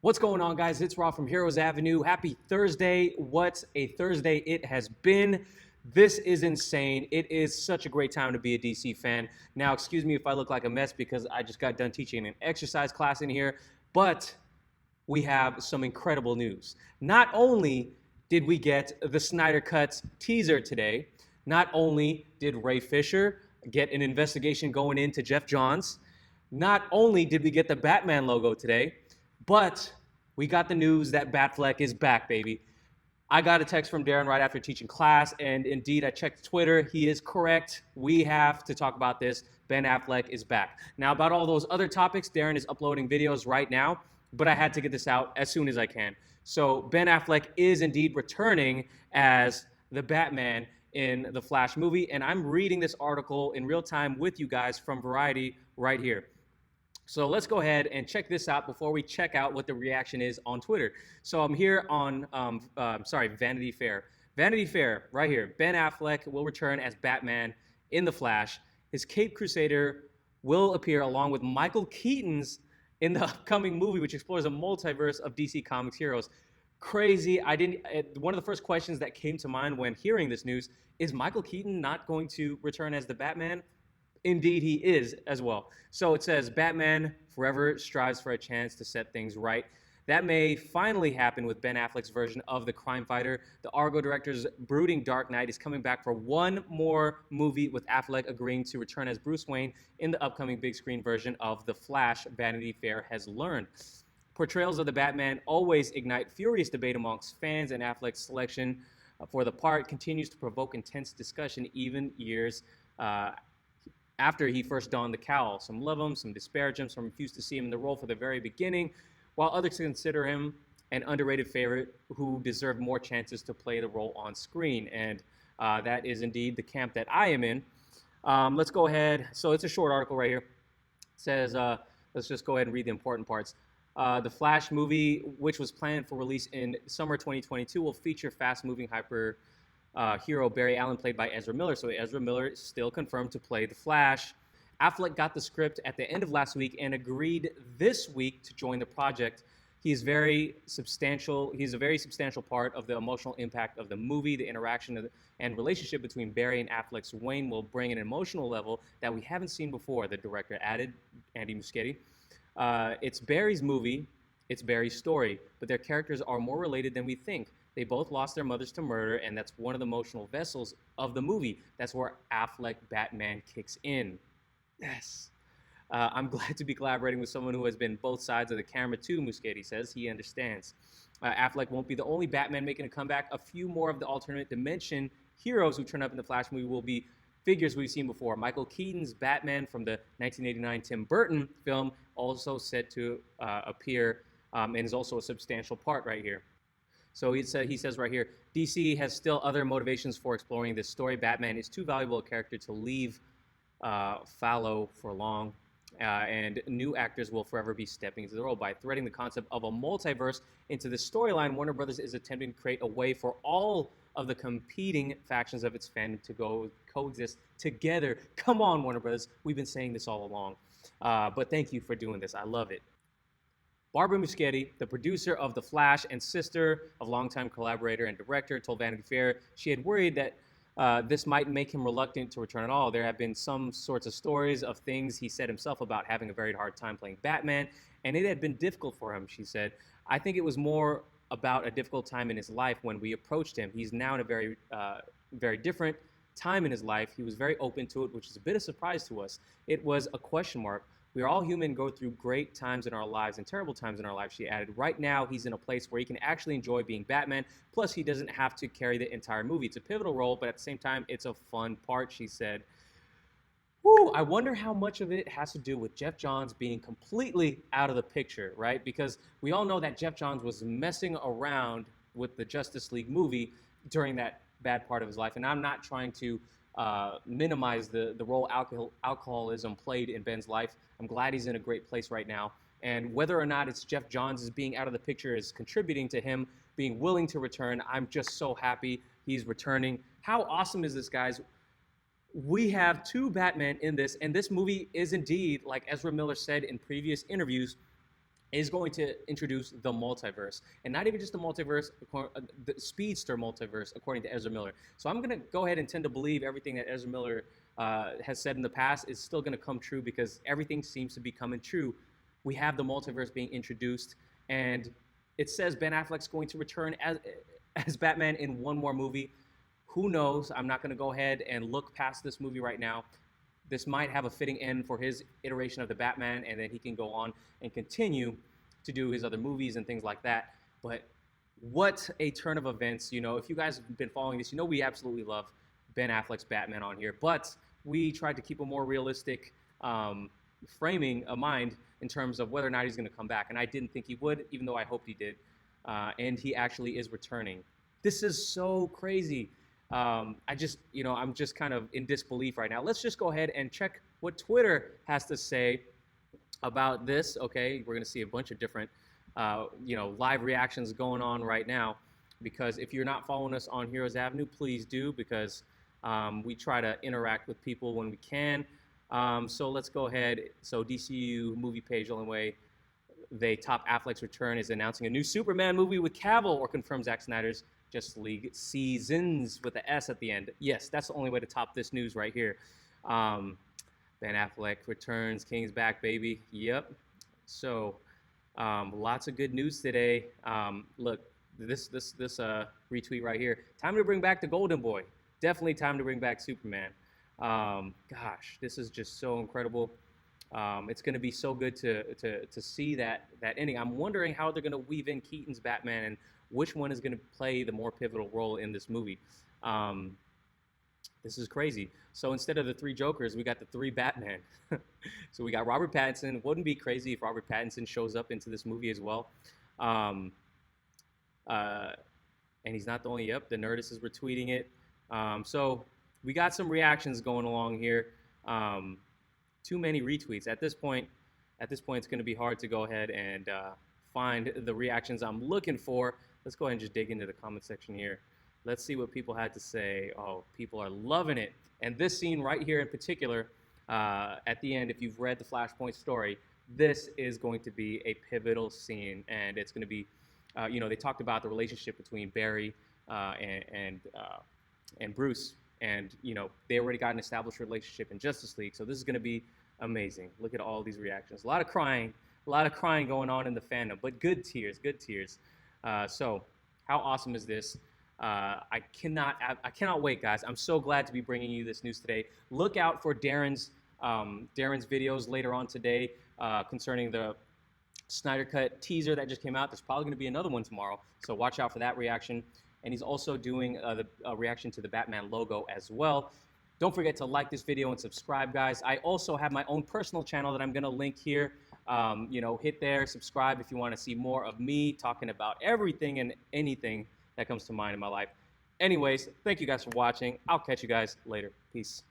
What's going on, guys? It's Raw from Heroes Avenue. Happy Thursday. What a Thursday it has been. This is insane. It is such a great time to be a DC fan. Now, excuse me if I look like a mess because I just got done teaching an exercise class in here, but we have some incredible news. Not only did we get the Snyder Cut teaser today, not only did Ray Fisher get an investigation going into Jeff Johns, not only did we get the Batman logo today, but we got the news that Batfleck is back, baby. I got a text from Darren right after teaching class, and indeed, I checked Twitter. He is correct. We have to talk about this. Ben Affleck is back. Now, about all those other topics, Darren is uploading videos right now, but I had to get this out as soon as I can. So, Ben Affleck is indeed returning as the Batman in the Flash movie, and I'm reading this article in real time with you guys from Variety right here. So let's go ahead and check this out before we check out what the reaction is on Twitter. So I'm here on, Vanity Fair. Vanity Fair, right here. Ben Affleck will return as Batman in The Flash. His Cape Crusader will appear along with Michael Keaton's in the upcoming movie, which explores a multiverse of DC Comics heroes. Crazy. One of the first questions that came to mind when hearing this news is Michael Keaton not going to return as the Batman? Indeed, he is as well. So it says, Batman forever strives for a chance to set things right. That may finally happen with Ben Affleck's version of the crime fighter. The Argo director's brooding Dark Knight is coming back for one more movie, with Affleck agreeing to return as Bruce Wayne in the upcoming big screen version of The Flash, Vanity Fair has learned. Portrayals of the Batman always ignite furious debate amongst fans, and Affleck's selection for the part continues to provoke intense discussion even years after he first donned the cowl. Some love him, some disparage him, some refuse to see him in the role for the very beginning, while others consider him an underrated favorite who deserved more chances to play the role on screen. And that is indeed the camp that I am in. Let's go ahead. So it's a short article right here. It says, let's just go ahead and read the important parts. The Flash movie, which was planned for release in summer 2022, will feature fast-moving hero Barry Allen, played by Ezra Miller. So Ezra Miller is still confirmed to play the Flash. Affleck got the script at the end of last week and agreed this week to join the project. He's a very substantial part of the emotional impact of the movie. The interaction and relationship between Barry and Affleck's Wayne will bring an emotional level that we haven't seen before, the director added, Andy Muschietti. It's Barry's movie, it's Barry's story, but their characters are more related than we think. They both lost their mothers to murder, and that's one of the emotional vessels of the movie. That's where Affleck Batman kicks in. Yes. I'm glad to be collaborating with someone who has been both sides of the camera too, Muschietti says. He understands. Affleck won't be the only Batman making a comeback. A few more of the alternate dimension heroes who turn up in the Flash movie will be figures we've seen before. Michael Keaton's Batman from the 1989 Tim Burton film also set to appear and is also a substantial part right here. So he says right here, DC has still other motivations for exploring this story. Batman is too valuable a character to leave fallow for long, and new actors will forever be stepping into the role. By threading the concept of a multiverse into the storyline, Warner Brothers is attempting to create a way for all of the competing factions of its fandom to coexist together. Come on, Warner Brothers. We've been saying this all along. But thank you for doing this. I love it. Barbara Muschietti, the producer of The Flash and sister of longtime collaborator and director, told Vanity Fair she had worried that this might make him reluctant to return at all. There have been some sorts of stories of things he said himself about having a very hard time playing Batman, and it had been difficult for him, she said. I think it was more about a difficult time in his life when we approached him. He's now in a very different time in his life. He was very open to it, which is a bit of a surprise to us. It was a question mark. We are all human, go through great times in our lives and terrible times in our lives, she added. Right now, he's in a place where he can actually enjoy being Batman. Plus, he doesn't have to carry the entire movie. It's a pivotal role, but at the same time, it's a fun part, she said. Whew, I wonder how much of it has to do with Jeff Johns being completely out of the picture, right? Because we all know that Jeff Johns was messing around with the Justice League movie during that bad part of his life. And I'm not trying to minimize the role alcoholism played in Ben's life. I'm glad he's in a great place right now. And whether or not it's Jeff Johns being out of the picture is contributing to him being willing to return, I'm just so happy he's returning. How awesome is this, guys? We have two Batman in this, and this movie is indeed, like Ezra Miller said in previous interviews, is going to introduce the multiverse, and not even just the multiverse, the speedster multiverse, according to Ezra Miller. So I'm going to go ahead and tend to believe everything that Ezra Miller has said in the past is still going to come true, because everything seems to be coming true. We have the multiverse being introduced, and it says Ben Affleck's going to return as Batman in one more movie. Who knows? I'm not going to go ahead and look past this movie right now. This might have a fitting end for his iteration of the Batman, and then he can go on and continue to do his other movies and things like that. But what a turn of events. You know, if you guys have been following this, you know we absolutely love Ben Affleck's Batman on here. But we tried to keep a more realistic framing of mind in terms of whether or not he's going to come back. And I didn't think he would, even though I hoped he did. And he actually is returning. This is so crazy. I'm just kind of in disbelief right now. Let's just go ahead and check what Twitter has to say about this. Okay, we're going to see a bunch of different, live reactions going on right now. Because if you're not following us on Heroes Avenue, please do, because we try to interact with people when we can. So let's go ahead. So DCU movie page, the only way they top Affleck's return is announcing a new Superman movie with Cavill, or confirms Zack Snyder's Justice League Seasons with the S at the end. Yes, that's the only way to top this news right here. Ben Affleck returns. King's back, baby. Yep. So lots of good news today. Look, this retweet right here. Time to bring back the Golden Boy. Definitely time to bring back Superman. Gosh, this is just so incredible. It's going to be so good to see that ending. I'm wondering how they're going to weave in Keaton's Batman and which one is going to play the more pivotal role in this movie. This is crazy. So instead of the 3 Jokers, we got the 3 Batman. So we got Robert Pattinson. Wouldn't be crazy if Robert Pattinson shows up into this movie as well. And he's not the only. Yep, the Nerdist is retweeting it. So we got some reactions going along here. Too many retweets. At this point, it's going to be hard to go ahead and find the reactions I'm looking for. Let's go ahead and just dig into the comment section here. Let's see what people had to say. Oh, people are loving it. And this scene right here in particular, at the end, if you've read the Flashpoint story, this is going to be a pivotal scene. And it's going to be, they talked about the relationship between Barry and Bruce. And, they already got an established relationship in Justice League. So this is going to be amazing. Look at all these reactions. A lot of crying going on in the fandom, but good tears. So how awesome is this? I cannot wait, guys. I'm so glad to be bringing you this news today. Look out for Darren's videos later on today concerning the Snyder Cut teaser that just came out. There's probably going to be another one tomorrow, so watch out for that reaction. And he's also doing a reaction to the Batman logo as well. Don't forget to like this video and subscribe, guys. I also have my own personal channel that I'm going to link here. Hit there, subscribe if you want to see more of me talking about everything and anything that comes to mind in my life. Anyways, thank you guys for watching. I'll catch you guys later. Peace.